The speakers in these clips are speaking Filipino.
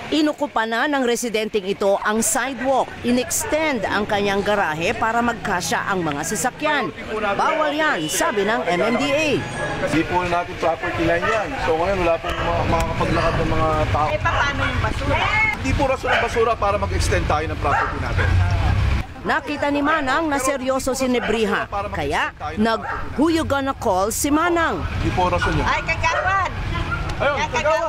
Inukupa na ng residenteng ito ang sidewalk. In-extend ang kanyang garahe para magkasya ang mga sasakyan. Bawal yan, sabi ng MMDA. Hindi po natin property line yan. So ngayon wala pong makakapaglakad ng mga tao. Eh paano yung basura? Hindi po rason ng basura para mag-extend tayo ng property natin. Nakita ni Manang na seryoso si Nebriha. Kaya who you gonna call si Manang? Hindi po rason yun. Ay, kagawad!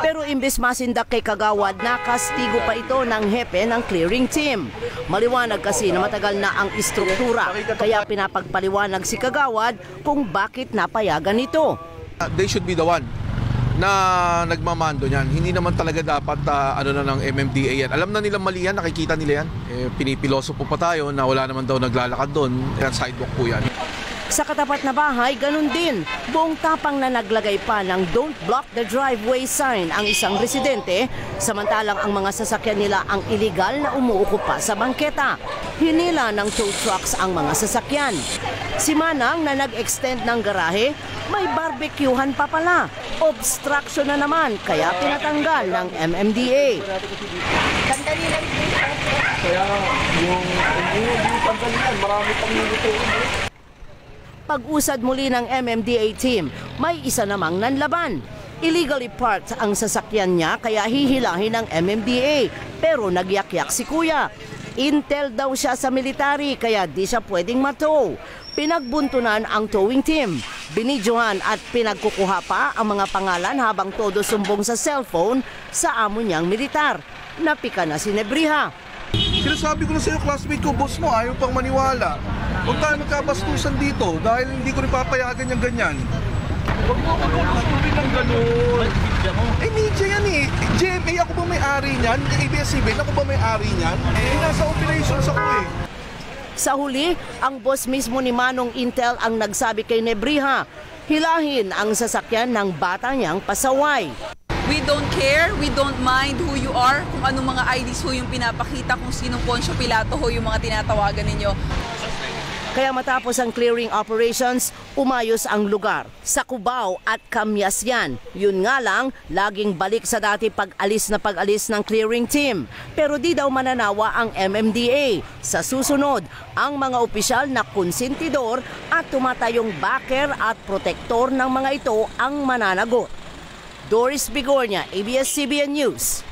Pero imbes masindak kay Kagawad, nakastigo pa ito ng hepe ng clearing team. Maliwanag kasi na matagal na ang istruktura, kaya pinapagpaliwanag si Kagawad kung bakit napayagan ito. They should be the one na nagmamando niyan. Hindi naman talaga dapat ng MMDA yan. Alam na nila mali yan, nakikita nila yan. Pinipiloso po pa tayo na wala naman daw naglalakad doon. Sidewalk po yan. Sa katapat na bahay, ganun din. Buong tapang na naglagay pa ng "Don't block the driveway" sign ang isang residente, samantalang ang mga sasakyan nila ang iligal na umuuko pa sa bangketa. Hinila ng tow trucks ang mga sasakyan. Si Manang na nag-extend ng garahe, may barbecuehan pa pala. Obstruction na naman, kaya pinatanggal ng MMDA. Sandali lang. Kaya yung tanggal marami pang minutuin. Pag-usad muli ng MMDA team, may isa namang nanlaban. Illegally parked ang sasakyan niya kaya hihilahin ng MMDA. Pero nagyakyak si kuya. Intel daw siya sa military kaya di siya pwedeng matow. Pinagbuntunan ang towing team. Binidyohan at pinagkukuha pa ang mga pangalan habang todo sumbong sa cellphone sa amo niyang militar. Napika na si Nebriha. Sinasabi ko na sa'yo, classmate ko, boss mo, ayaw pang maniwala. Huwag tayo magkabastusan dito dahil hindi ko rin papayagan yung ganyan. Huwag mo magkakasurin ng gano'n. Media yan eh. GMA, ako ba may-ari niyan? ABS-CBN, ako ba may-ari niyan? Nasa operations ako eh. Sa huli, ang boss mismo ni Manong Intel ang nagsabi kay Nebriha, hilahin ang sasakyan ng bata niyang pasaway. We don't care, we don't mind who you are, kung anong mga IDs ho yung pinapakita, kung sinong Poncio Pilato ho yung mga tinatawagan ninyo. Kaya matapos ang clearing operations, umayos ang lugar. Sa Cubao at Camyasyan. Yun nga lang, laging balik sa dati pag-alis ng clearing team. Pero di daw mananawa ang MMDA. Sa susunod, ang mga opisyal na konsentidor at tumatayong backer at protektor ng mga ito ang mananagot. Doris Bigornia, ABS-CBN News.